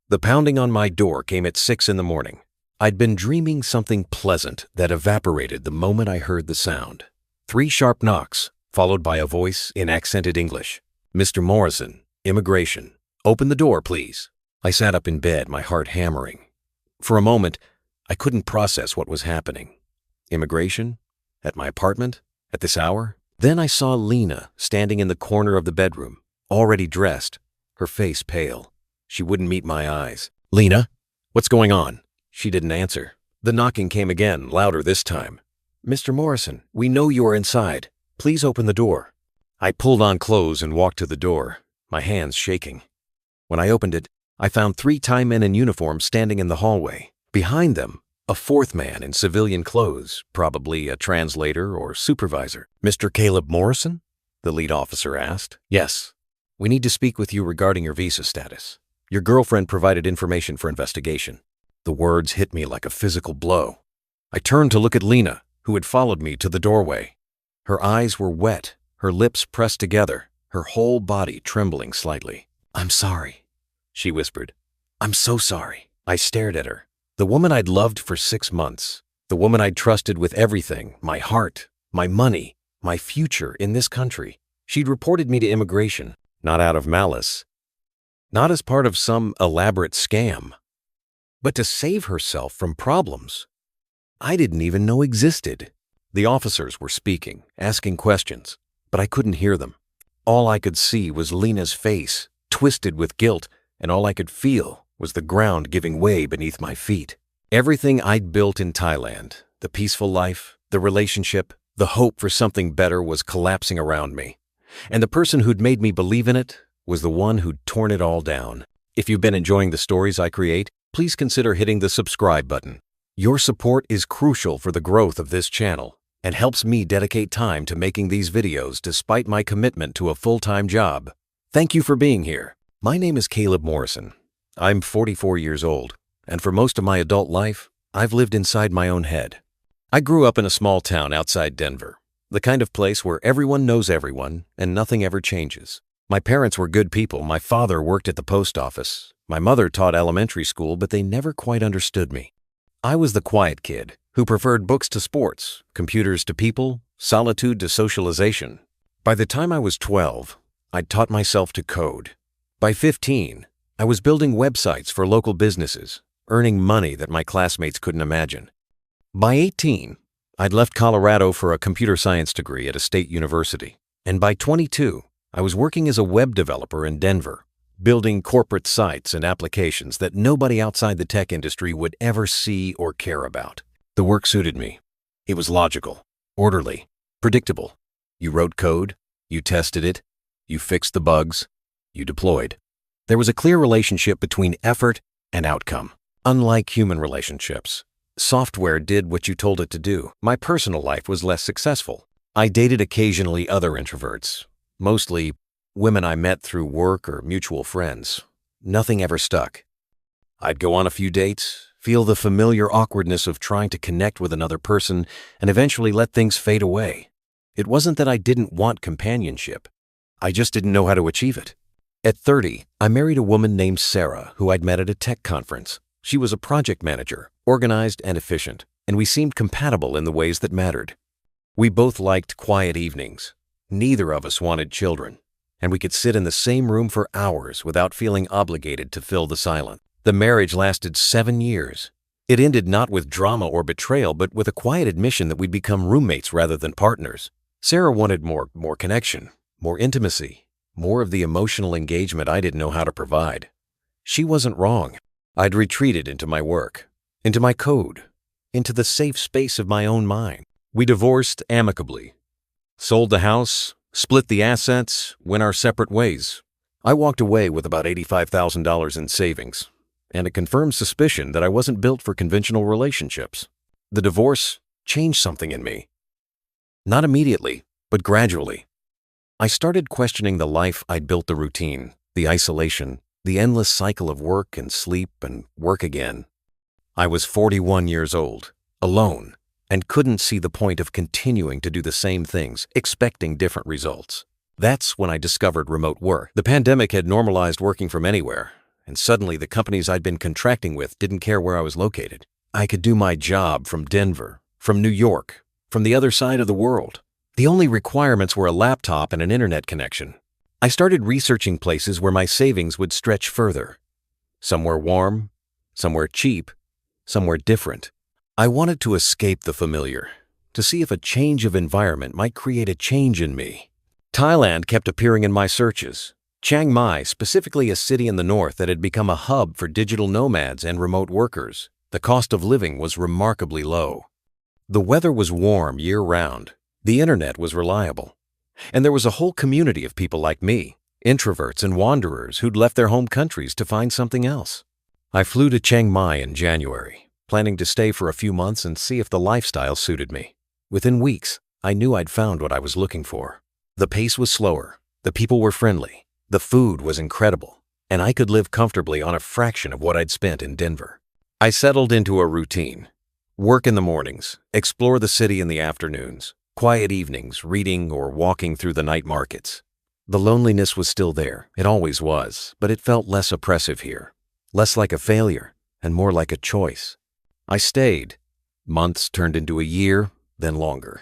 The pounding on my door came at 6 in the morning. I'd been dreaming something pleasant that evaporated the moment I heard the sound. 3 sharp knocks, followed by a voice in accented English. "Mr. Morrison, immigration. Open the door, please." I sat up in bed, my heart hammering. For a moment, I couldn't process what was happening. Immigration? At my apartment? At this hour? Then I saw Lena standing in the corner of the bedroom, already dressed, her face pale. She wouldn't meet my eyes. "Lena, what's going on?" She didn't answer. The knocking came again, louder this time. "Mr. Morrison, we know you are inside. Please open the door." I pulled on clothes and walked to the door, my hands shaking. When I opened it, I found 3 Thai men in uniform standing in the hallway. Behind them, a 4th man in civilian clothes, probably a translator or supervisor. "Mr. Caleb Morrison?" the lead officer asked. "Yes. We need to speak with you regarding your visa status. Your girlfriend provided information for investigation." The words hit me like a physical blow. I turned to look at Lena, who had followed me to the doorway. Her eyes were wet, her lips pressed together, her whole body trembling slightly. "I'm sorry," she whispered. "I'm so sorry." I stared at her. The woman I'd loved for 6 months, the woman I'd trusted with everything, my heart, my money, my future in this country. She'd reported me to immigration, not out of malice, not as part of some elaborate scam, but to save herself from problems I didn't even know existed. The officers were speaking, asking questions, but I couldn't hear them. All I could see was Lena's face, twisted with guilt, and all I could feel was the ground giving way beneath my feet. Everything I'd built in Thailand, the peaceful life, the relationship, the hope for something better was collapsing around me. And the person who'd made me believe in it was the one who'd torn it all down. If you've been enjoying the stories I create, please consider hitting the subscribe button. Your support is crucial for the growth of this channel and helps me dedicate time to making these videos despite my commitment to a full-time job. Thank you for being here. My name is Caleb Morrison. I'm 44 years old, and for most of my adult life, I've lived inside my own head. I grew up in a small town outside Denver, the kind of place where everyone knows everyone and nothing ever changes. My parents were good people. My father worked at the post office. My mother taught elementary school, but they never quite understood me. I was the quiet kid who preferred books to sports, computers to people, solitude to socialization. By the time I was 12, I'd taught myself to code. By 15, I was building websites for local businesses, earning money that my classmates couldn't imagine. By 18, I'd left Colorado for a computer science degree at a state university. And by 22, I was working as a web developer in Denver, building corporate sites and applications that nobody outside the tech industry would ever see or care about. The work suited me. It was logical, orderly, predictable. You wrote code, you tested it, you fixed the bugs, you deployed. There was a clear relationship between effort and outcome. Unlike human relationships, software did what you told it to do. My personal life was less successful. I dated occasionally other introverts, mostly women I met through work or mutual friends. Nothing ever stuck. I'd go on a few dates, feel the familiar awkwardness of trying to connect with another person, and eventually let things fade away. It wasn't that I didn't want companionship. I just didn't know how to achieve it. At 30, I married a woman named Sarah who I'd met at a tech conference. She was a project manager, organized and efficient, and we seemed compatible in the ways that mattered. We both liked quiet evenings. Neither of us wanted children, and we could sit in the same room for hours without feeling obligated to fill the silence. The marriage lasted 7 years. It ended not with drama or betrayal, but with a quiet admission that we'd become roommates rather than partners. Sarah wanted more connection, more intimacy, more of the emotional engagement I didn't know how to provide. She wasn't wrong. I'd retreated into my work, into my code, into the safe space of my own mind. We divorced amicably, sold the house, split the assets, went our separate ways. I walked away with about $85,000 in savings and a confirmed suspicion that I wasn't built for conventional relationships. The divorce changed something in me. Not immediately, but gradually. I started questioning the life I'd built, the routine, the isolation, the endless cycle of work and sleep and work again. I was 41 years old, alone, and couldn't see the point of continuing to do the same things, expecting different results. That's when I discovered remote work. The pandemic had normalized working from anywhere, and suddenly the companies I'd been contracting with didn't care where I was located. I could do my job from Denver, from New York, from the other side of the world. The only requirements were a laptop and an internet connection. I started researching places where my savings would stretch further. Somewhere warm, somewhere cheap, somewhere different. I wanted to escape the familiar, to see if a change of environment might create a change in me. Thailand kept appearing in my searches. Chiang Mai, specifically a city in the north that had become a hub for digital nomads and remote workers. The cost of living was remarkably low. The weather was warm year-round. The internet was reliable. And there was a whole community of people like me, introverts and wanderers who'd left their home countries to find something else. I flew to Chiang Mai in January, planning to stay for a few months and see if the lifestyle suited me. Within weeks, I knew I'd found what I was looking for. The pace was slower, the people were friendly, the food was incredible, and I could live comfortably on a fraction of what I'd spent in Denver. I settled into a routine. Work in the mornings, explore the city in the afternoons, quiet evenings reading or walking through the night markets. The loneliness was still there, it always was, but it felt less oppressive here, less like a failure and more like a choice. I stayed. Months turned into a year, then longer.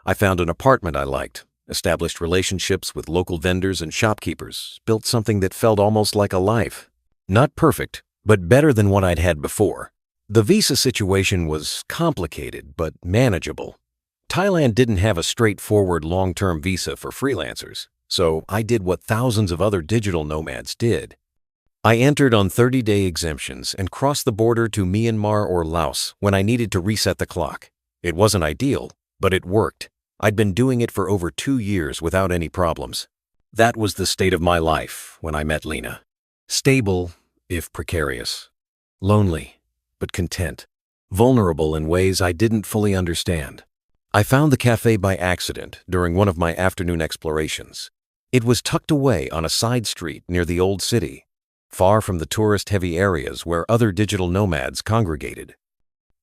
I found an apartment I liked, established relationships with local vendors and shopkeepers, built something that felt almost like a life. Not perfect, but better than what I'd had before. The visa situation was complicated, but manageable. Thailand didn't have a straightforward long-term visa for freelancers, so I did what thousands of other digital nomads did. I entered on 30-day exemptions and crossed the border to Myanmar or Laos when I needed to reset the clock. It wasn't ideal, but it worked. I'd been doing it for over 2 years without any problems. That was the state of my life when I met Lena. Stable, if precarious. Lonely, but content. Vulnerable in ways I didn't fully understand. I found the café by accident during one of my afternoon explorations. It was tucked away on a side street near the old city, far from the tourist-heavy areas where other digital nomads congregated.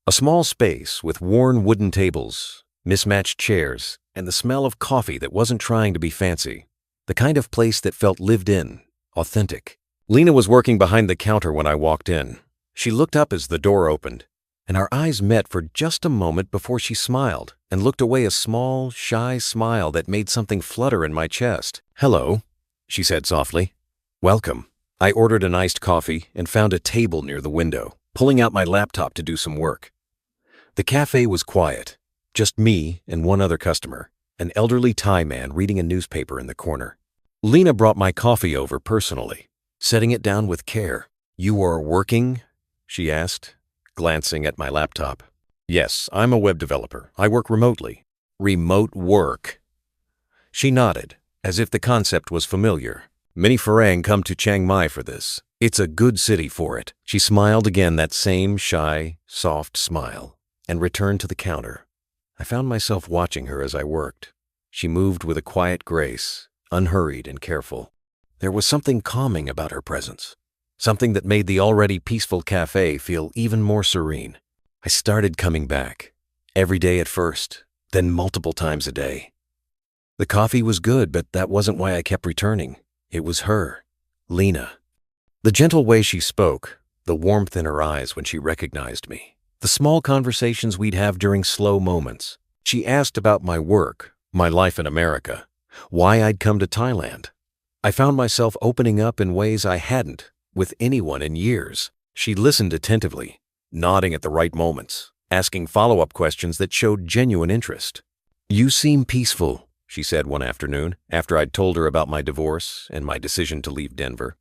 A small space with worn wooden tables, mismatched chairs, and the smell of coffee that wasn't trying to be fancy. The kind of place that felt lived in, authentic. Lena was working behind the counter when I walked in. She looked up as the door opened, and our eyes met for just a moment before she smiled and looked away, a small, shy smile that made something flutter in my chest. "Hello," she said softly. "Welcome." I ordered an iced coffee and found a table near the window, pulling out my laptop to do some work. The cafe was quiet, just me and one other customer, an elderly Thai man reading a newspaper in the corner. Lena brought my coffee over personally, setting it down with care. "You are working?" she asked, glancing at my laptop. "Yes, I'm a web developer. I work remotely." "Remote work." She nodded, as if the concept was familiar. "Many Farang come to Chiang Mai for this. It's a good city for it." She smiled again, that same shy, soft smile, and returned to the counter. I found myself watching her as I worked. She moved with a quiet grace, unhurried and careful. There was something calming about her presence, something that made the already peaceful cafe feel even more serene. I started coming back, every day at first, then multiple times a day. The coffee was good, but that wasn't why I kept returning. It was her, Lena. The gentle way she spoke, the warmth in her eyes when she recognized me, the small conversations we'd have during slow moments. She asked about my work, my life in America, why I'd come to Thailand. I found myself opening up in ways I hadn't with anyone in years. She listened attentively, nodding at the right moments, asking follow-up questions that showed genuine interest. "You seem peaceful," she said one afternoon, after I'd told her about my divorce and my decision to leave Denver.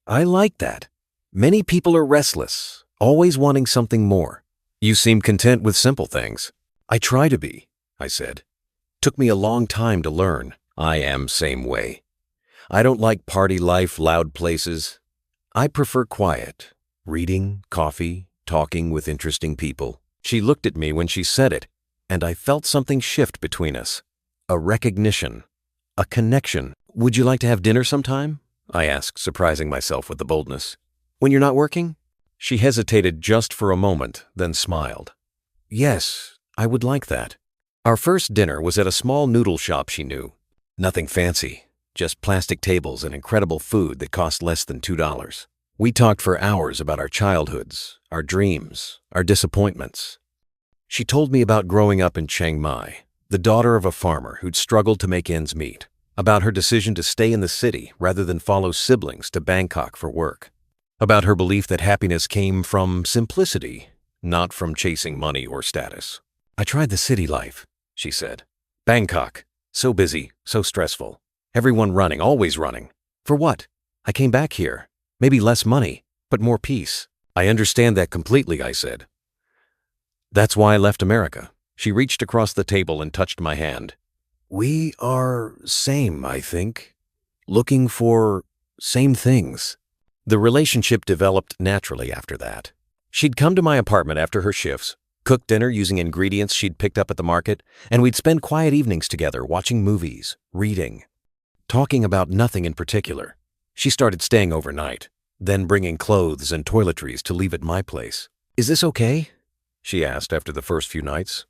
"I like that. Many people are restless, always wanting something more. You seem content with simple things." "I try to be," I said. "Took me a long time to learn. I am same way. I don't like party life, loud places. I prefer quiet, reading, coffee, talking with interesting people." She looked at me when she said it, and I felt something shift between us. A recognition, a connection. "Would you like to have dinner sometime?" I asked, surprising myself with the boldness. "When you're not working?" She hesitated just for a moment, then smiled. "Yes, I would like that." Our first dinner was at a small noodle shop she knew. Nothing fancy, just plastic tables and incredible food that cost less than $2. We talked for hours about our childhoods, our dreams, our disappointments. She told me about growing up in Chiang Mai, the daughter of a farmer who'd struggled to make ends meet, about her decision to stay in the city rather than follow siblings to Bangkok for work, about her belief that happiness came from simplicity, not from chasing money or status. I tried the city life, she said. Bangkok, so busy, so stressful. Everyone running, always running. For what? I came back here. Maybe less money, but more peace. I understand that completely, I said. That's why I left America. She reached across the table and touched my hand. We are same, I think. Looking for same things. The relationship developed naturally after that. She'd come to my apartment after her shifts, cook dinner using ingredients she'd picked up at the market, and we'd spend quiet evenings together watching movies, reading, talking about nothing in particular. She started staying overnight, then bringing clothes and toiletries to leave at my place. Is this okay? She asked after the first few nights.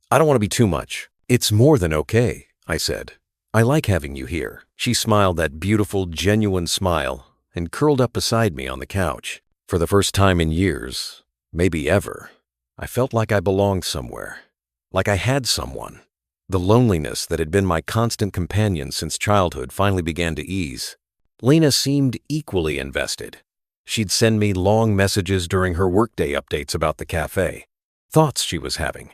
I don't want to be too much. It's more than okay, I said. I like having you here. She smiled that beautiful, genuine smile and curled up beside me on the couch. For the first time in years, maybe ever, I felt like I belonged somewhere, like I had someone. The loneliness that had been my constant companion since childhood finally began to ease. Lena seemed equally invested. She'd send me long messages during her workday updates about the café, thoughts she was having,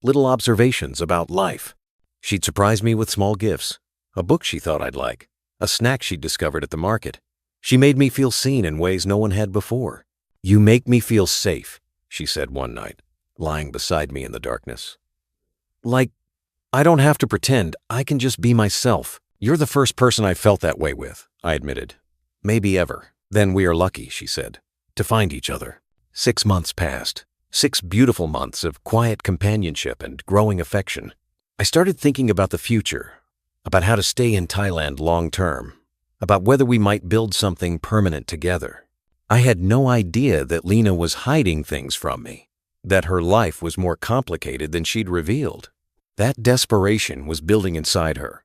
little observations about life. She'd surprise me with small gifts, a book she thought I'd like, a snack she'd discovered at the market. She made me feel seen in ways no one had before. You make me feel safe, she said one night, lying beside me in the darkness. Like, I don't have to pretend, I can just be myself. You're the first person I felt that way with, I admitted. Maybe ever. Then we are lucky, she said, to find each other. 6 months passed. 6 beautiful months of quiet companionship and growing affection. I started thinking about the future, about how to stay in Thailand long term, about whether we might build something permanent together. I had no idea that Lena was hiding things from me, that her life was more complicated than she'd revealed. That desperation was building inside her,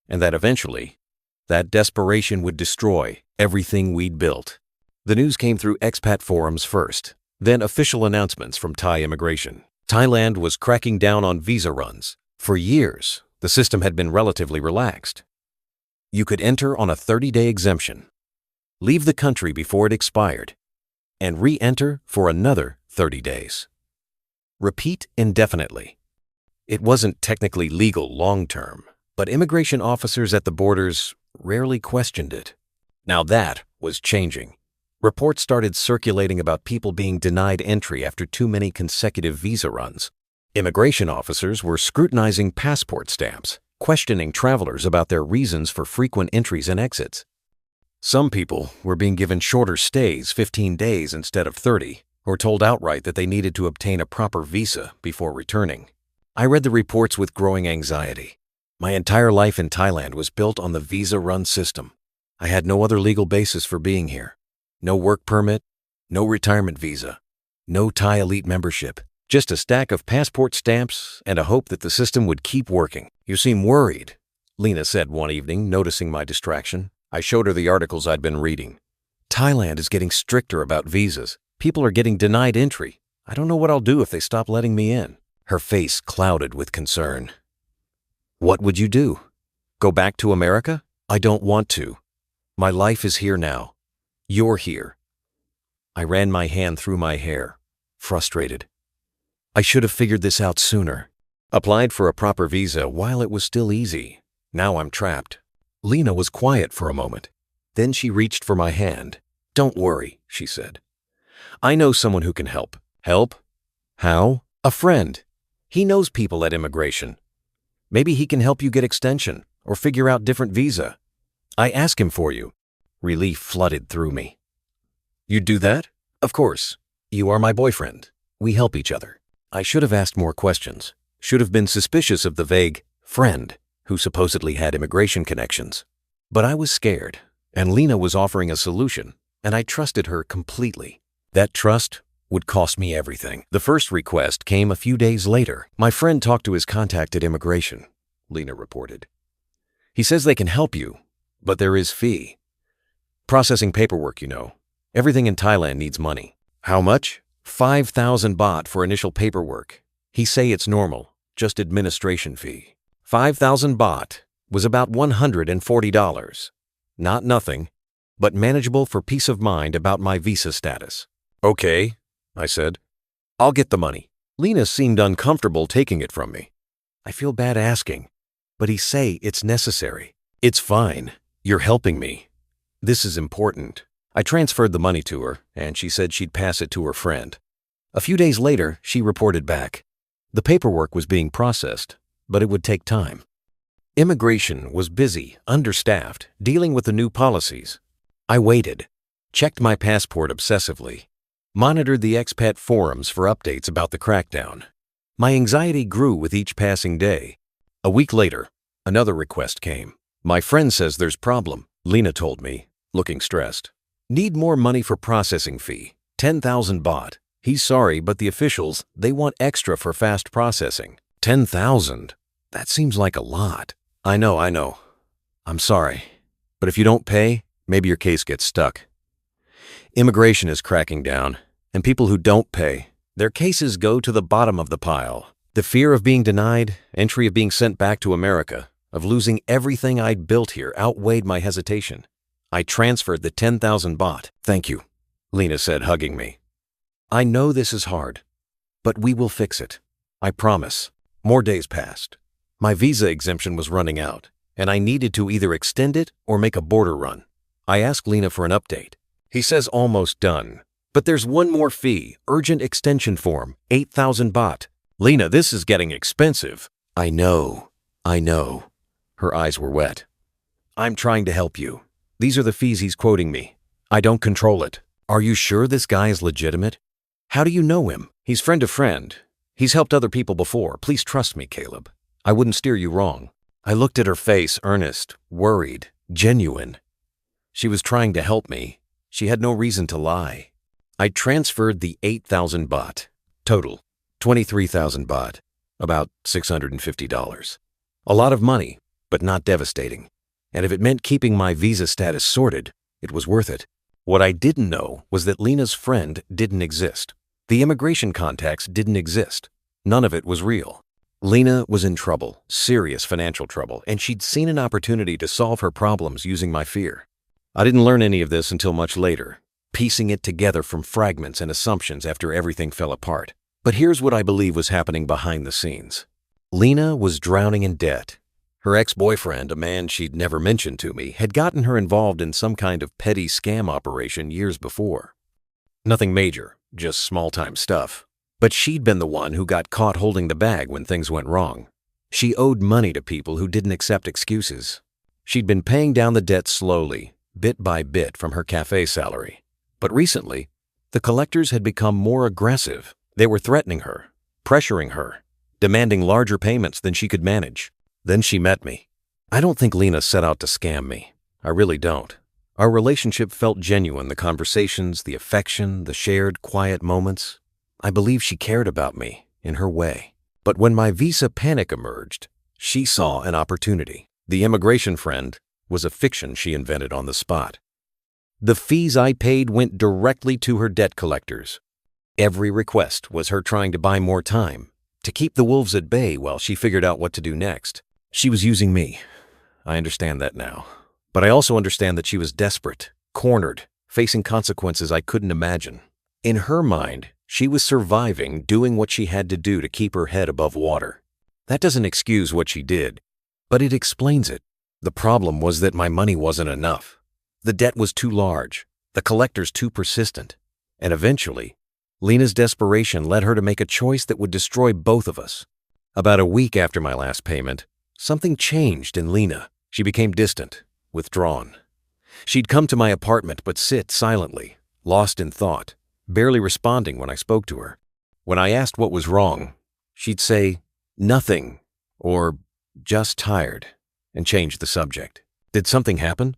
and that eventually, that desperation would destroy everything we'd built. The news came through expat forums first, then official announcements from Thai immigration. Thailand was cracking down on visa runs. For years, the system had been relatively relaxed. You could enter on a 30-day exemption, leave the country before it expired, and re-enter for another 30 days. Repeat indefinitely. It wasn't technically legal long-term, but immigration officers at the borders rarely questioned it. Now that was changing. Reports started circulating about people being denied entry after too many consecutive visa runs. Immigration officers were scrutinizing passport stamps, questioning travelers about their reasons for frequent entries and exits. Some people were being given shorter stays, 15 days instead of 30, or told outright that they needed to obtain a proper visa before returning. I read the reports with growing anxiety. My entire life in Thailand was built on the visa run system. I had no other legal basis for being here. No work permit, no retirement visa, no Thai elite membership, just a stack of passport stamps and a hope that the system would keep working. You seem worried, Lena said one evening, noticing my distraction. I showed her the articles I'd been reading. Thailand is getting stricter about visas. People are getting denied entry. I don't know what I'll do if they stop letting me in. Her face clouded with concern. What would you do? Go back to America? I don't want to. My life is here now. You're here. I ran my hand through my hair, frustrated. I should have figured this out sooner. Applied for a proper visa while it was still easy. Now I'm trapped. Lena was quiet for a moment. Then she reached for my hand. Don't worry, she said. I know someone who can help. Help? How? A friend. He knows people at immigration. Maybe he can help you get extension or figure out different visa. I ask him for you. Relief flooded through me. You'd do that? Of course. You are my boyfriend. We help each other. I should have asked more questions. Should have been suspicious of the vague friend who supposedly had immigration connections. But I was scared, and Lena was offering a solution, and I trusted her completely. That trust would cost me everything. The first request came a few days later. My friend talked to his contact at immigration, Lena reported. He says they can help you, but there is fee. Processing paperwork, you know. Everything in Thailand needs money. How much? 5,000 baht for initial paperwork. He say it's normal, just administration fee. 5,000 baht was about $140. Not nothing, but manageable for peace of mind about my visa status. Okay, I said. I'll get the money. Lena seemed uncomfortable taking it from me. I feel bad asking, but he say it's necessary. It's fine. You're helping me. This is important. I transferred the money to her, and she said she'd pass it to her friend. A few days later, she reported back. The paperwork was being processed, but it would take time. Immigration was busy, understaffed, dealing with the new policies. I waited, checked my passport obsessively, monitored the expat forums for updates about the crackdown. My anxiety grew with each passing day. A week later, another request came. My friend says there's problem, Lena told me, looking stressed. Need more money for processing fee, 10,000 baht. He's sorry, but the officials, they want extra for fast processing. 10,000? That seems like a lot. I know. I'm sorry. But if you don't pay, maybe your case gets stuck. Immigration is cracking down, and people who don't pay, their cases go to the bottom of the pile. The fear of being denied, entry of being sent back to America, of losing everything I'd built here outweighed my hesitation. I transferred the 10,000 baht. Thank you, Lena said, hugging me. I know this is hard, but we will fix it. I promise. More days passed. My visa exemption was running out, and I needed to either extend it or make a border run. I asked Lena for an update. He says almost done, but there's one more fee, urgent extension form, 8,000 baht. Lena, this is getting expensive. I know. Her eyes were wet. I'm trying to help you. These are the fees he's quoting me. I don't control it. Are you sure this guy is legitimate? How do you know him? He's friend of friend. He's helped other people before. Please trust me, Caleb. I wouldn't steer you wrong. I looked at her face, earnest, worried, genuine. She was trying to help me. She had no reason to lie. I transferred the 8,000 baht. Total, 23,000 baht, about $650. A lot of money, but not devastating. And if it meant keeping my visa status sorted, it was worth it. What I didn't know was that Lena's friend didn't exist. The immigration contacts didn't exist. None of it was real. Lena was in trouble, serious financial trouble, and she'd seen an opportunity to solve her problems using my fear. I didn't learn any of this until much later, piecing it together from fragments and assumptions after everything fell apart. But here's what I believe was happening behind the scenes. Lena was drowning in debt. Her ex-boyfriend, a man she'd never mentioned to me, had gotten her involved in some kind of petty scam operation years before. Nothing major, just small-time stuff. But she'd been the one who got caught holding the bag when things went wrong. She owed money to people who didn't accept excuses. She'd been paying down the debt slowly, bit by bit from her café salary. But recently, the collectors had become more aggressive. They were threatening her, pressuring her, demanding larger payments than she could manage. Then she met me. I don't think Lena set out to scam me. I really don't. Our relationship felt genuine, the conversations, the affection, the shared quiet moments. I believe she cared about me, in her way. But when my visa panic emerged, she saw an opportunity. The immigration friend was a fiction she invented on the spot. The fees I paid went directly to her debt collectors. Every request was her trying to buy more time, to keep the wolves at bay while she figured out what to do next. She was using me. I understand that now. But I also understand that she was desperate, cornered, facing consequences I couldn't imagine. In her mind, she was surviving, doing what she had to do to keep her head above water. That doesn't excuse what she did, but it explains it. The problem was that my money wasn't enough. The debt was too large, the collectors too persistent, and eventually, Lena's desperation led her to make a choice that would destroy both of us. About a week after my last payment, something changed in Lena. She became distant, withdrawn. She'd come to my apartment but sit silently, lost in thought, barely responding when I spoke to her. When I asked what was wrong, she'd say, "Nothing," or "just tired," and change the subject. Did something happen?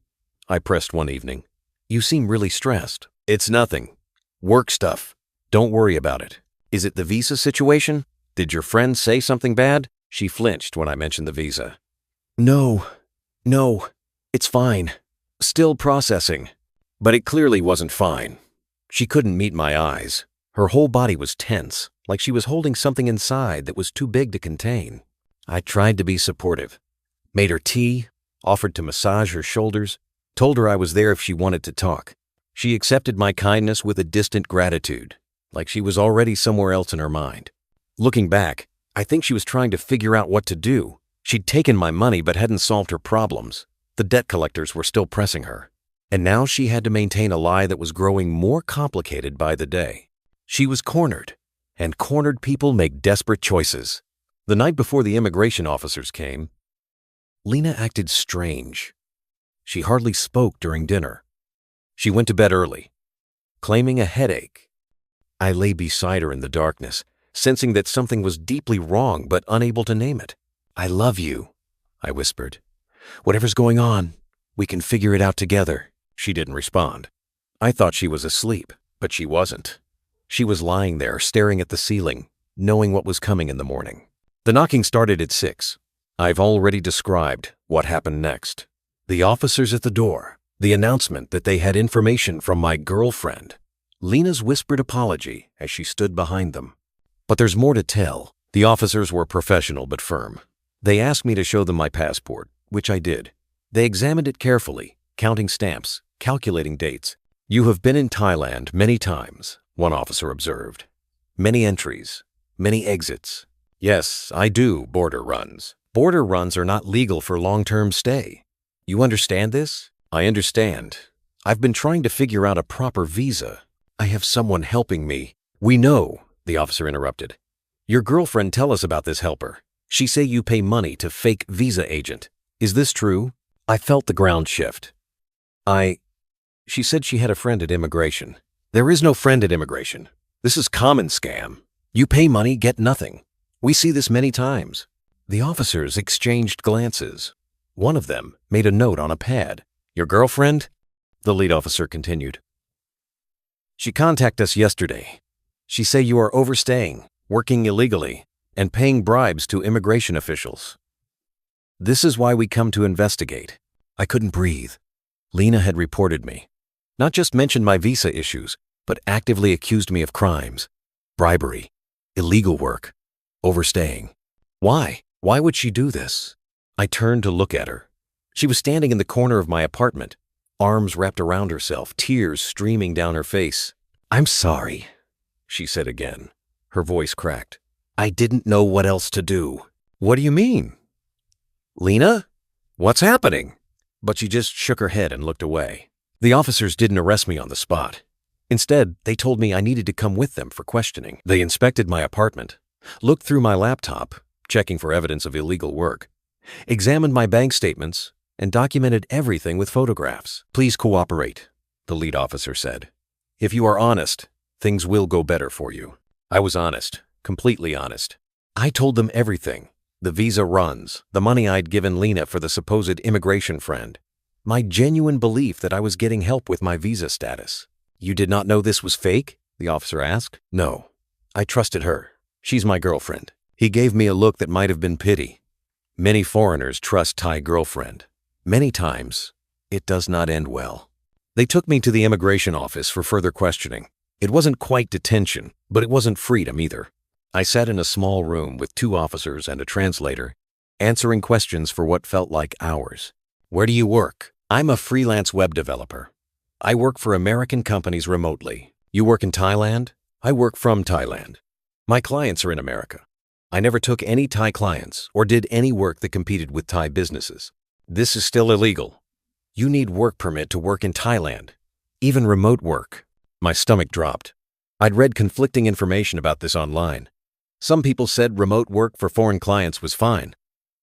I pressed one evening. You seem really stressed. It's nothing. Work stuff. Don't worry about it. Is it the visa situation? Did your friend say something bad? She flinched when I mentioned the visa. No, it's fine. Still processing. But it clearly wasn't fine. She couldn't meet my eyes. Her whole body was tense, like she was holding something inside that was too big to contain. I tried to be supportive. Made her tea, offered to massage her shoulders, told her I was there if she wanted to talk. She accepted my kindness with a distant gratitude, like she was already somewhere else in her mind. Looking back, I think she was trying to figure out what to do. She'd taken my money but hadn't solved her problems. The debt collectors were still pressing her. And now she had to maintain a lie that was growing more complicated by the day. She was cornered, and cornered people make desperate choices. The night before the immigration officers came, Lena acted strange. She hardly spoke during dinner. She went to bed early, claiming a headache. I lay beside her in the darkness, sensing that something was deeply wrong but unable to name it. "I love you," I whispered. "Whatever's going on, we can figure it out together." She didn't respond. I thought she was asleep, but she wasn't. She was lying there, staring at the ceiling, knowing what was coming in the morning. The knocking started at 6. I've already described what happened next. The officers at the door, the announcement that they had information from my girlfriend, Lena's whispered apology as she stood behind them. But there's more to tell. The officers were professional but firm. They asked me to show them my passport, which I did. They examined it carefully, counting stamps, calculating dates. "You have been in Thailand many times," one officer observed. "Many entries, many exits." "Yes, I do border runs. Border runs are not legal for long-term stay. You understand this?" "I understand. I've been trying to figure out a proper visa. I have someone helping me." "We know," the officer interrupted. "Your girlfriend tell us about this helper. She say you pay money to fake visa agent. Is this true?" I felt the ground shift. She said she had a friend at immigration. "There is no friend at immigration. This is common scam. You pay money, get nothing. We see this many times." The officers exchanged glances. One of them made a note on a pad. "Your girlfriend?" the lead officer continued. "She contacted us yesterday. She say you are overstaying, working illegally, and paying bribes to immigration officials. This is why we come to investigate." I couldn't breathe. Lena had reported me. Not just mentioned my visa issues, but actively accused me of crimes, bribery, illegal work, overstaying. Why? Why would she do this? I turned to look at her. She was standing in the corner of my apartment, arms wrapped around herself, tears streaming down her face. "I'm sorry," she said again. Her voice cracked. "I didn't know what else to do." "What do you mean?" "Lena? What's happening?" But she just shook her head and looked away. The officers didn't arrest me on the spot. Instead, they told me I needed to come with them for questioning. They inspected my apartment, looked through my laptop, checking for evidence of illegal work, examined my bank statements, and documented everything with photographs. "Please cooperate," the lead officer said. "If you are honest, things will go better for you." I was honest, completely honest. I told them everything. The visa runs, the money I'd given Lena for the supposed immigration friend, my genuine belief that I was getting help with my visa status. "You did not know this was fake?" the officer asked. "No. I trusted her. She's my girlfriend." He gave me a look that might have been pity. Many foreigners trust Thai girlfriend. Many times, it does not end well. They took me to the immigration office for further questioning. It wasn't quite detention, but it wasn't freedom either. I sat in a small room with 2 officers and a translator, answering questions for what felt like hours. "Where do you work?" "I'm a freelance web developer. I work for American companies remotely." "You work in Thailand?" "I work from Thailand. My clients are in America. I never took any Thai clients or did any work that competed with Thai businesses." "This is still illegal. You need work permit to work in Thailand, even remote work." My stomach dropped. I'd read conflicting information about this online. Some people said remote work for foreign clients was fine.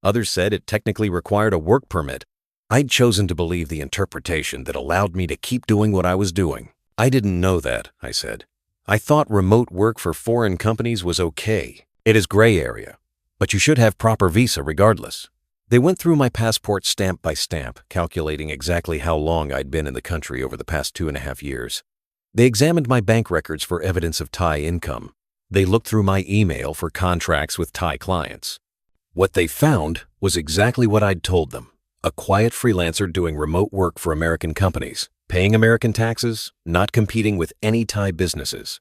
Others said it technically required a work permit. I'd chosen to believe the interpretation that allowed me to keep doing what I was doing. "I didn't know that," I said. "I thought remote work for foreign companies was okay. It is gray area, but you should have proper visa regardless." They went through my passport stamp by stamp, calculating exactly how long I'd been in the country over the past 2.5 years. They examined my bank records for evidence of Thai income. They looked through my email for contracts with Thai clients. What they found was exactly what I'd told them. A quiet freelancer doing remote work for American companies, paying American taxes, not competing with any Thai businesses.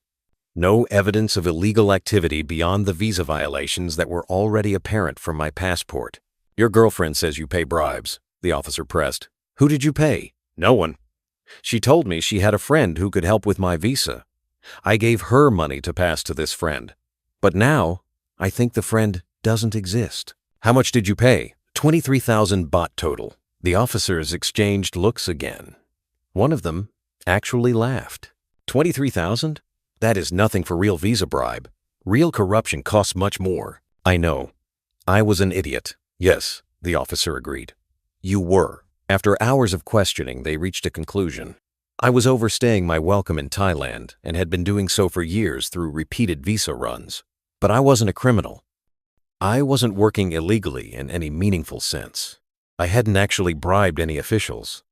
No evidence of illegal activity beyond the visa violations that were already apparent from my passport. Your girlfriend says you pay bribes, the officer pressed. Who did you pay? No one. She told me she had a friend who could help with my visa. I gave her money to pass to this friend. But now, I think the friend doesn't exist. How much did you pay? 23,000 baht total. The officers exchanged looks again. One of them actually laughed. 23,000? That is nothing for real visa bribe. Real corruption costs much more. I know. I was an idiot. Yes, the officer agreed. You were. After hours of questioning, they reached a conclusion. I was overstaying my welcome in Thailand and had been doing so for years through repeated visa runs. But I wasn't a criminal. I wasn't working illegally in any meaningful sense. I hadn't actually bribed any officials.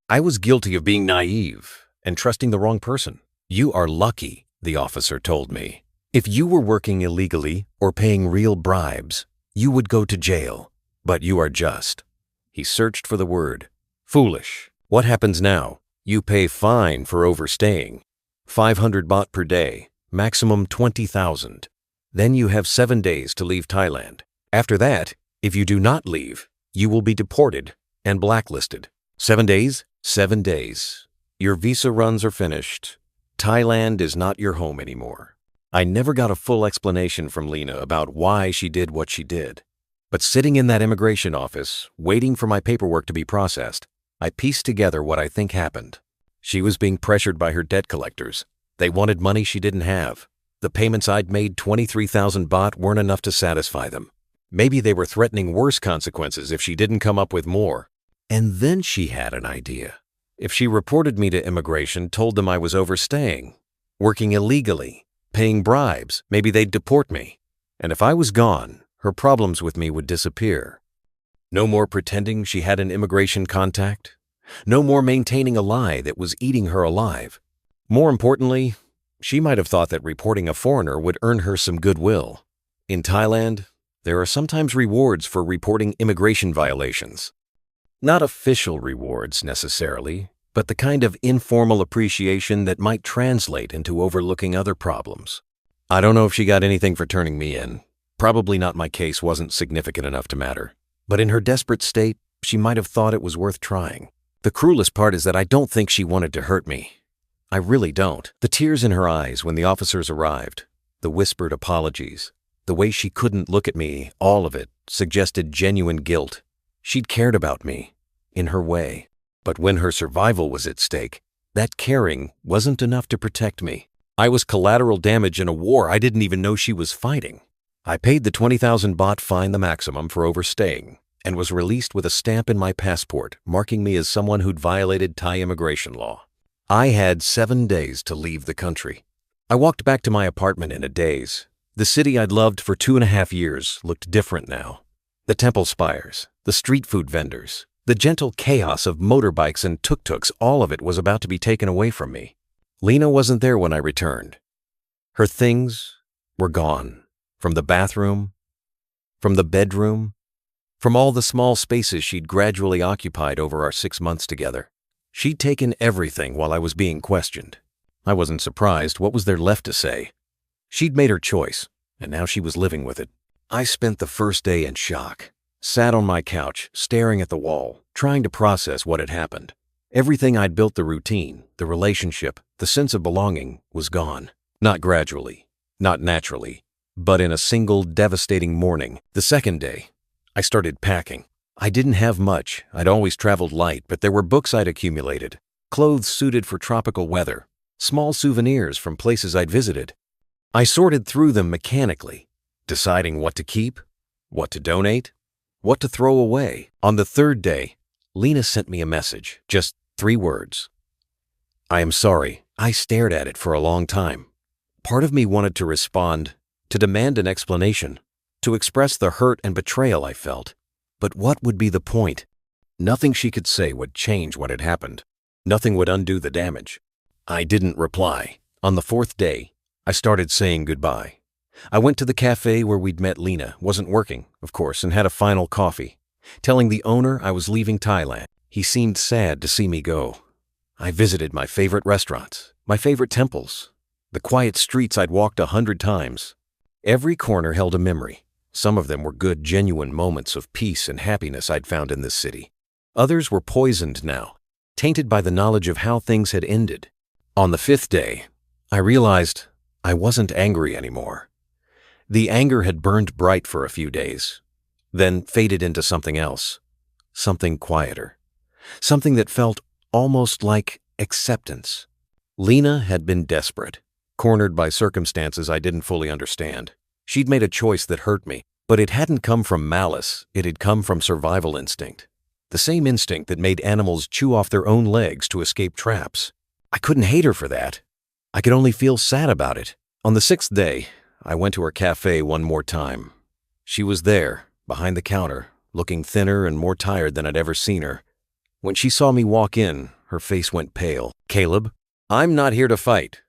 I was guilty of being naive and trusting the wrong person. You are lucky, the officer told me. If you were working illegally or paying real bribes, you would go to jail. But you are just. He searched for the word. Foolish. What happens now? You pay fine for overstaying. 500 baht per day, maximum 20,000. Then you have 7 days to leave Thailand. After that, if you do not leave, you will be deported and blacklisted. 7 days? 7 days. Your visa runs are finished. Thailand is not your home anymore. I never got a full explanation from Lena about why she did what she did. But sitting in that immigration office, waiting for my paperwork to be processed, I pieced together what I think happened. She was being pressured by her debt collectors. They wanted money she didn't have. The payments I'd made, 23,000 baht, weren't enough to satisfy them. Maybe they were threatening worse consequences if she didn't come up with more. And then she had an idea. If she reported me to immigration, told them I was overstaying, working illegally, paying bribes, maybe they'd deport me. And if I was gone, her problems with me would disappear. No more pretending she had an immigration contact. No more maintaining a lie that was eating her alive. More importantly, she might have thought that reporting a foreigner would earn her some goodwill. In Thailand, there are sometimes rewards for reporting immigration violations. Not official rewards necessarily, but the kind of informal appreciation that might translate into overlooking other problems. I don't know if she got anything for turning me in. Probably not. My case wasn't significant enough to matter. But in her desperate state, she might have thought it was worth trying. The cruelest part is that I don't think she wanted to hurt me. I really don't. The tears in her eyes when the officers arrived, the whispered apologies, the way she couldn't look at me, all of it suggested genuine guilt. She'd cared about me, in her way. But when her survival was at stake, that caring wasn't enough to protect me. I was collateral damage in a war I didn't even know she was fighting. I paid the 20,000 baht fine, the maximum, for overstaying, and was released with a stamp in my passport marking me as someone who'd violated Thai immigration law. I had 7 days to leave the country. I walked back to my apartment in a daze. The city I'd loved for 2.5 years looked different now. The temple spires, the street food vendors, the gentle chaos of motorbikes and tuk-tuks, all of it was about to be taken away from me. Lena wasn't there when I returned. Her things were gone. From the bathroom, from the bedroom, from all the small spaces she'd gradually occupied over our 6 months together. She'd taken everything while I was being questioned. I wasn't surprised. What was there left to say? She'd made her choice, and now she was living with it. I spent the first day in shock, sat on my couch, staring at the wall, trying to process what had happened. Everything I'd built, the routine, the relationship, the sense of belonging, was gone. Not gradually, not naturally, but in a single devastating morning. The second day, I started packing. I didn't have much. I'd always traveled light, but there were books I'd accumulated, clothes suited for tropical weather, small souvenirs from places I'd visited. I sorted through them mechanically, deciding what to keep, what to donate, what to throw away. On the third day, Lena sent me a message, just 3 words. I am sorry. I stared at it for a long time. Part of me wanted to respond, to demand an explanation, to express the hurt and betrayal I felt. But what would be the point? Nothing she could say would change what had happened. Nothing would undo the damage. I didn't reply. On the 4th day, I started saying goodbye. I went to the café where we'd met. Lena wasn't working, of course, and had a final coffee. telling the owner I was leaving Thailand. He seemed sad to see me go. I visited my favorite restaurants, my favorite temples, the quiet streets I'd walked 100 times. Every corner held a memory. Some of them were good, genuine moments of peace and happiness I'd found in this city. Others were poisoned now, tainted by the knowledge of how things had ended. On the 5th day, I realized I wasn't angry anymore. The anger had burned bright for a few days, then faded into something else, something quieter, something that felt almost like acceptance. Lena had been desperate, cornered by circumstances I didn't fully understand. She'd made a choice that hurt me, but it hadn't come from malice, it had come from survival instinct. The same instinct that made animals chew off their own legs to escape traps. I couldn't hate her for that. I could only feel sad about it. On the 6th day, I went to her café one more time. She was there, behind the counter, looking thinner and more tired than I'd ever seen her. When she saw me walk in, her face went pale. "Caleb, I'm not here to fight,"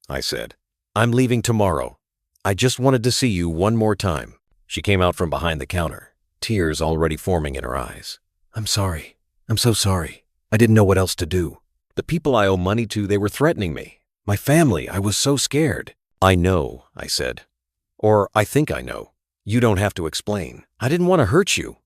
I said. "I'm leaving tomorrow. I just wanted to see you one more time." She came out from behind the counter, tears already forming in her eyes. "I'm sorry. I'm so sorry. I didn't know what else to do. The people I owe money to, they were threatening me. My family, I was so scared." "I know," I said. "Or I think I know. You don't have to explain. I didn't want to hurt you.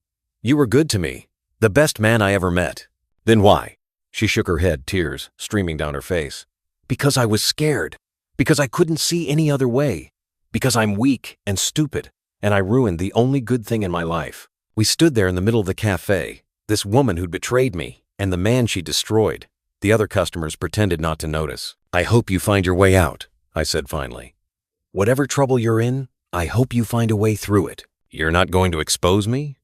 You were good to me. The best man I ever met." "Then why?" She shook her head, tears streaming down her face. "Because I was scared. Because I couldn't see any other way. Because I'm weak and stupid, and I ruined the only good thing in my life." We stood there in the middle of the cafe, this woman who'd betrayed me, and the man she destroyed. The other customers pretended not to notice. "I hope you find your way out," I said finally. "Whatever trouble you're in, I hope you find a way through it." "You're not going to expose me?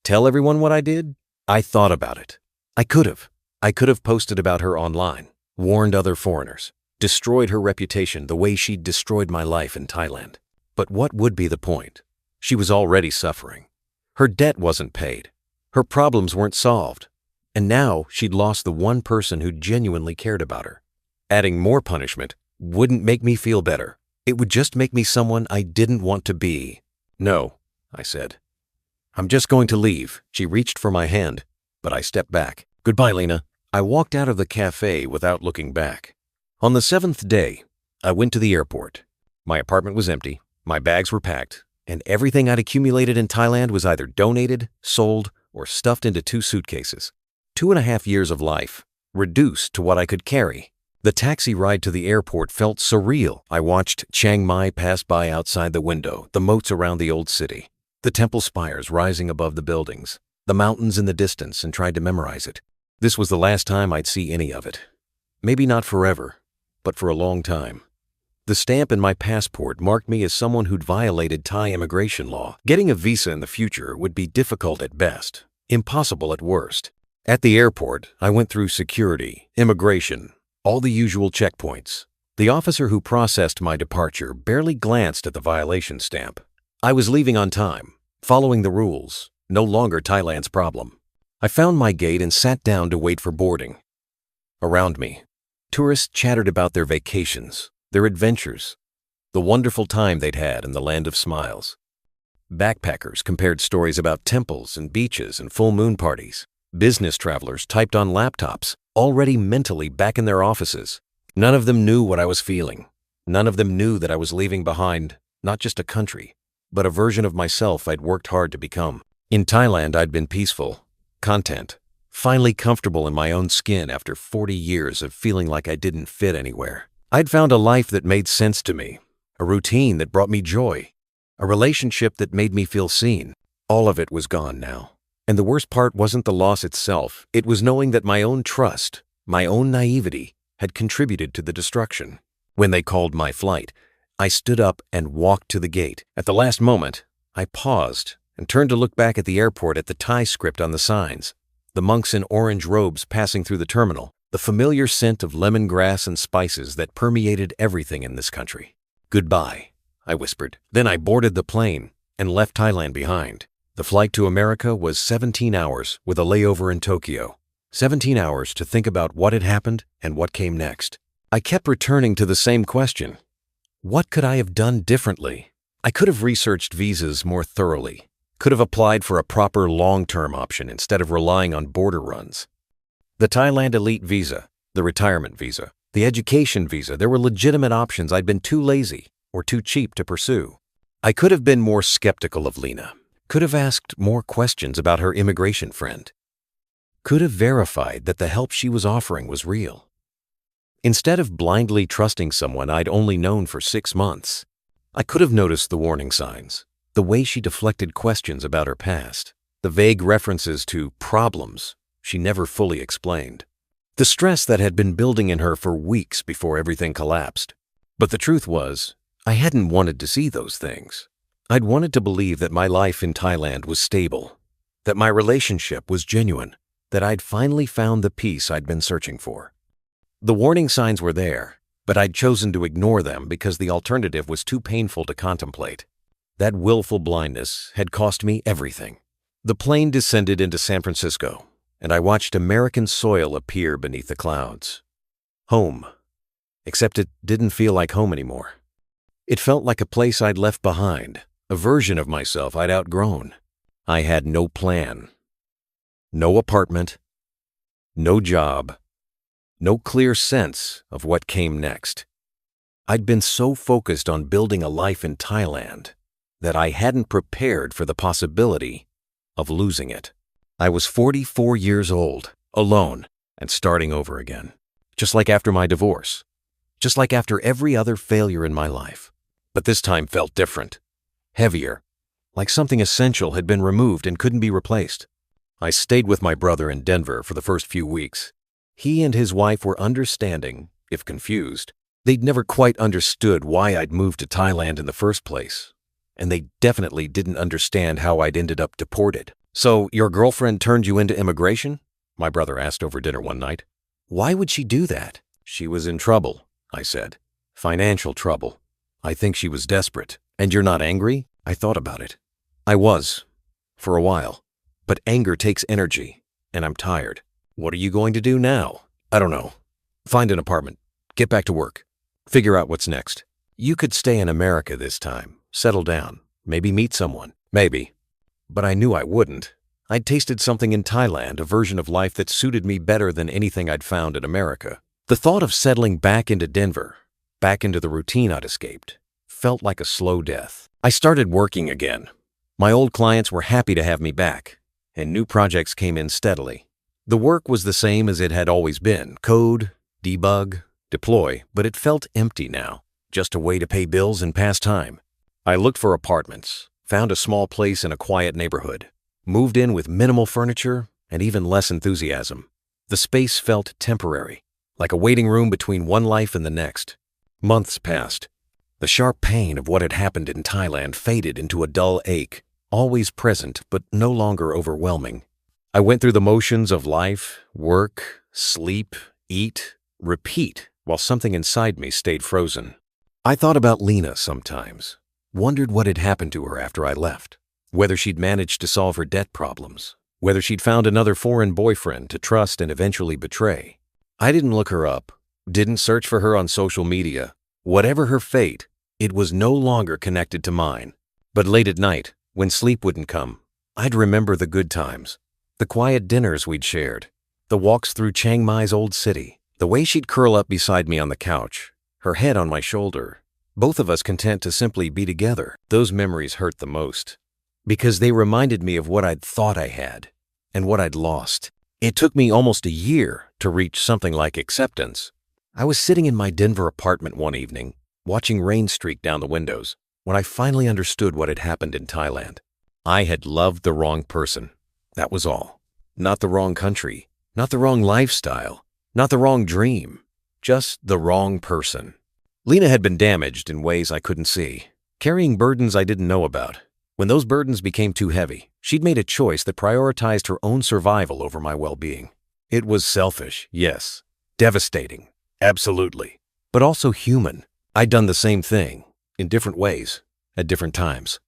Tell everyone what I did?" I thought about it. I could have. I could have posted about her online, warned other foreigners, destroyed her reputation the way she'd destroyed my life in Thailand. But what would be the point? She was already suffering. Her debt wasn't paid. Her problems weren't solved. And now she'd lost the one person who genuinely cared about her. Adding more punishment wouldn't make me feel better. It would just make me someone I didn't want to be. "No," I said. "I'm just going to leave." She reached for my hand, but I stepped back. "Goodbye, Lena." I walked out of the cafe without looking back. On the 7th day, I went to the airport. My apartment was empty, my bags were packed, and everything I'd accumulated in Thailand was either donated, sold, or stuffed into 2 suitcases. 2.5 years of life, reduced to what I could carry. The taxi ride to the airport felt surreal. I watched Chiang Mai pass by outside the window, the moats around the old city, the temple spires rising above the buildings, the mountains in the distance, and tried to memorize it. This was the last time I'd see any of it. Maybe not forever, but for a long time. The stamp in my passport marked me as someone who'd violated Thai immigration law. Getting a visa in the future would be difficult at best, impossible at worst. At the airport, I went through security, immigration, all the usual checkpoints. The officer who processed my departure barely glanced at the violation stamp. I was leaving on time, following the rules, no longer Thailand's problem. I found my gate and sat down to wait for boarding. Around me, tourists chattered about their vacations, their adventures, the wonderful time they'd had in the land of smiles. Backpackers compared stories about temples and beaches and full moon parties. Business travelers typed on laptops, already mentally back in their offices. None of them knew what I was feeling. None of them knew that I was leaving behind not just a country, but a version of myself I'd worked hard to become. In Thailand, I'd been peaceful, content, finally comfortable in my own skin after 40 years of feeling like I didn't fit anywhere. I'd found a life that made sense to me, a routine that brought me joy, a relationship that made me feel seen. All of it was gone now. And the worst part wasn't the loss itself. It was knowing that my own trust, my own naivety, had contributed to the destruction. When they called my flight, I stood up and walked to the gate. At the last moment, I paused and turned to look back at the airport at the Thai script on the signs, the monks in orange robes passing through the terminal, the familiar scent of lemongrass and spices that permeated everything in this country. "Goodbye," I whispered. Then I boarded the plane and left Thailand behind. The flight to America was 17 hours with a layover in Tokyo. 17 hours to think about what had happened and what came next. I kept returning to the same question. What could I have done differently? I could have researched visas more thoroughly, Could have applied for a proper long-term option instead of relying on border runs. The Thailand elite visa, the retirement visa, the education visa, there were legitimate options I'd been too lazy or too cheap to pursue. I could have been more skeptical of Lena, could have asked more questions about her immigration friend, could have verified that the help she was offering was real. Instead of blindly trusting someone I'd only known for 6 months, I could have noticed the warning signs, the way she deflected questions about her past, the vague references to problems she never fully explained, the stress that had been building in her for weeks before everything collapsed. But the truth was, I hadn't wanted to see those things. I'd wanted to believe that my life in Thailand was stable, that my relationship was genuine, that I'd finally found the peace I'd been searching for. The warning signs were there, but I'd chosen to ignore them because the alternative was too painful to contemplate. That willful blindness had cost me everything. The plane descended into San Francisco, and I watched American soil appear beneath the clouds. Home. Except it didn't feel like home anymore. It felt like a place I'd left behind, a version of myself I'd outgrown. I had no plan. No apartment. No job. No clear sense of what came next. I'd been so focused on building a life in Thailand that I hadn't prepared for the possibility of losing it. I was 44 years old, alone, and starting over again. Just like after my divorce. Just like after every other failure in my life. But this time felt different. Heavier. Like something essential had been removed and couldn't be replaced. I stayed with my brother in Denver for the first few weeks. He and his wife were understanding, if confused. They'd never quite understood why I'd moved to Thailand in the first place. And they definitely didn't understand how I'd ended up deported. "So, your girlfriend turned you into immigration?" my brother asked over dinner one night. "Why would she do that?" "She was in trouble," I said. "Financial trouble. I think she was desperate." "And you're not angry?" I thought about it. I was. For a while. But anger takes energy, and I'm tired. "What are you going to do now?" "I don't know. Find an apartment. Get back to work. Figure out what's next." "You could stay in America this time. Settle down. Maybe meet someone." "Maybe." But I knew I wouldn't. I'd tasted something in Thailand, a version of life that suited me better than anything I'd found in America. The thought of settling back into Denver, back into the routine I'd escaped, felt like a slow death. I started working again. My old clients were happy to have me back, and new projects came in steadily. The work was the same as it had always been: code, debug, deploy, but it felt empty now, just a way to pay bills and pass time. I looked for apartments, found a small place in a quiet neighborhood, moved in with minimal furniture and even less enthusiasm. The space felt temporary, like a waiting room between one life and the next. Months passed. The sharp pain of what had happened in Thailand faded into a dull ache, always present but no longer overwhelming. I went through the motions of life, work, sleep, eat, repeat, while something inside me stayed frozen. I thought about Lena sometimes, wondered what had happened to her after I left, whether she'd managed to solve her debt problems, whether she'd found another foreign boyfriend to trust and eventually betray. I didn't look her up, didn't search for her on social media. Whatever her fate, it was no longer connected to mine. But late at night, when sleep wouldn't come, I'd remember the good times, the quiet dinners we'd shared, the walks through Chiang Mai's old city, the way she'd curl up beside me on the couch, her head on my shoulder, both of us content to simply be together. Those memories hurt the most, because they reminded me of what I'd thought I had and what I'd lost. It took me almost a year to reach something like acceptance. I was sitting in my Denver apartment one evening, watching rain streak down the windows, when I finally understood what had happened in Thailand. I had loved the wrong person. That was all. Not the wrong country, not the wrong lifestyle, not the wrong dream, just the wrong person. Lena had been damaged in ways I couldn't see, carrying burdens I didn't know about. When those burdens became too heavy, she'd made a choice that prioritized her own survival over my well-being. It was selfish, yes. Devastating, absolutely. But also human. I'd done the same thing, in different ways, at different times.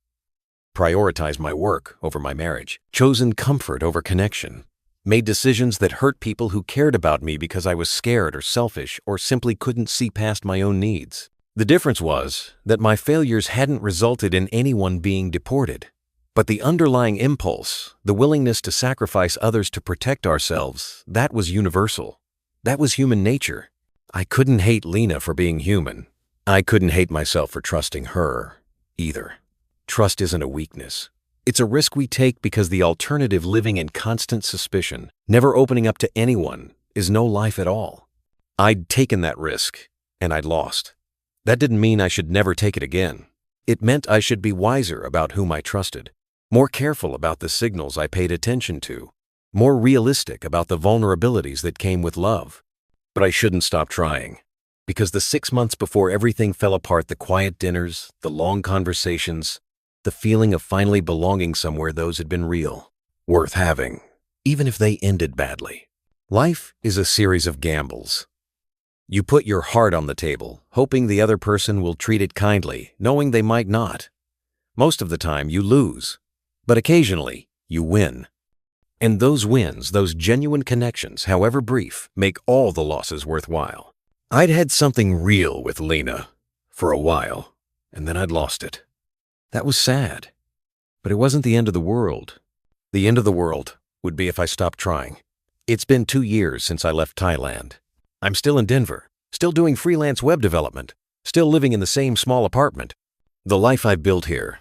Prioritized my work over my marriage, chosen comfort over connection, made decisions that hurt people who cared about me because I was scared or selfish or simply couldn't see past my own needs. The difference was that my failures hadn't resulted in anyone being deported. But the underlying impulse, the willingness to sacrifice others to protect ourselves, that was universal. That was human nature. I couldn't hate Lena for being human. I couldn't hate myself for trusting her, either. Trust isn't a weakness. It's a risk we take because the alternative, living in constant suspicion, never opening up to anyone, is no life at all. I'd taken that risk, and I'd lost. That didn't mean I should never take it again. It meant I should be wiser about whom I trusted, more careful about the signals I paid attention to, more realistic about the vulnerabilities that came with love. But I shouldn't stop trying, because the 6 months before everything fell apart, the quiet dinners, the long conversations, the feeling of finally belonging somewhere, those had been real, worth having, even if they ended badly. Life is a series of gambles. You put your heart on the table, hoping the other person will treat it kindly, knowing they might not. Most of the time, you lose, but occasionally, you win. And those wins, those genuine connections, however brief, make all the losses worthwhile. I'd had something real with Lena for a while, and then I'd lost it. That was sad, but it wasn't the end of the world. The end of the world would be if I stopped trying. It's been 2 years since I left Thailand. I'm still in Denver, still doing freelance web development, still living in the same small apartment. The life I've built here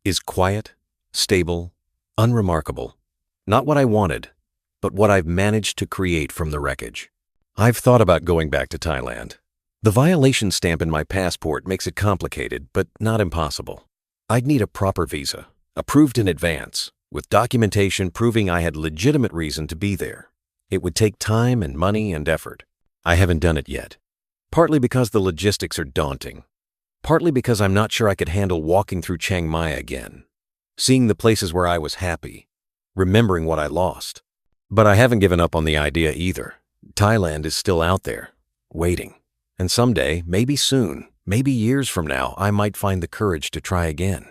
is quiet, stable, unremarkable. Not what I wanted, but what I've managed to create from the wreckage. I've thought about going back to Thailand. The violation stamp in my passport makes it complicated, but not impossible. I'd need a proper visa, approved in advance, with documentation proving I had legitimate reason to be there. It would take time and money and effort. I haven't done it yet, partly because the logistics are daunting, partly because I'm not sure I could handle walking through Chiang Mai again, seeing the places where I was happy, remembering what I lost. But I haven't given up on the idea either. Thailand is still out there, waiting. And someday, maybe soon, maybe years from now, I might find the courage to try again.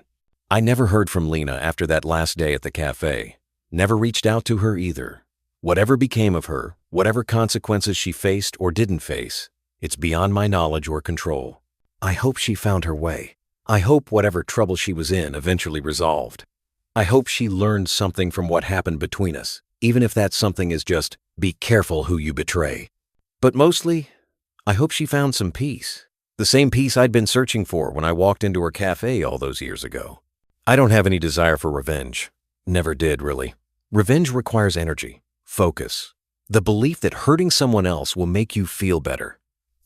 I never heard from Lena after that last day at the café. Never reached out to her either. Whatever became of her, whatever consequences she faced or didn't face, it's beyond my knowledge or control. I hope she found her way. I hope whatever trouble she was in eventually resolved. I hope she learned something from what happened between us, even if that something is just, be careful who you betray. But mostly, I hope she found some peace. The same peace I'd been searching for when I walked into her cafe all those years ago. I don't have any desire for revenge. Never did, really. Revenge requires energy, focus, the belief that hurting someone else will make you feel better.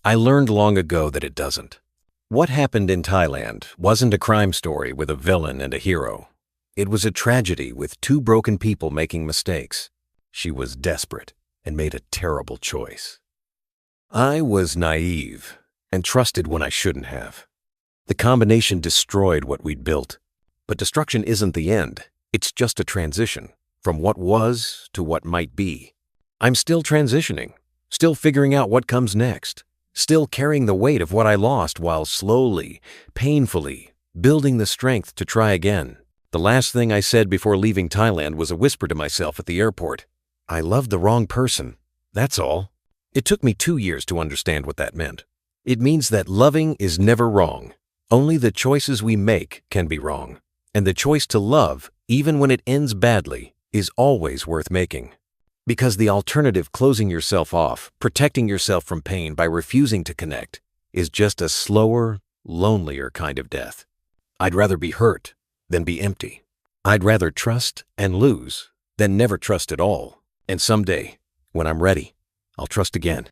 I learned long ago that it doesn't. What happened in Thailand wasn't a crime story with a villain and a hero. It was a tragedy with 2 broken people making mistakes. She was desperate and made a terrible choice. I was naive and trusted when I shouldn't have. The combination destroyed what we'd built. But destruction isn't the end. It's just a transition from what was to what might be. I'm still transitioning, still figuring out what comes next, still carrying the weight of what I lost while slowly, painfully, building the strength to try again. The last thing I said before leaving Thailand was a whisper to myself at the airport. I loved the wrong person. That's all. It took me 2 years to understand what that meant. It means that loving is never wrong. Only the choices we make can be wrong. And the choice to love, even when it ends badly, is always worth making. Because the alternative, closing yourself off, protecting yourself from pain by refusing to connect, is just a slower, lonelier kind of death. I'd rather be hurt than be empty. I'd rather trust and lose than never trust at all. And someday, when I'm ready, I'll trust again.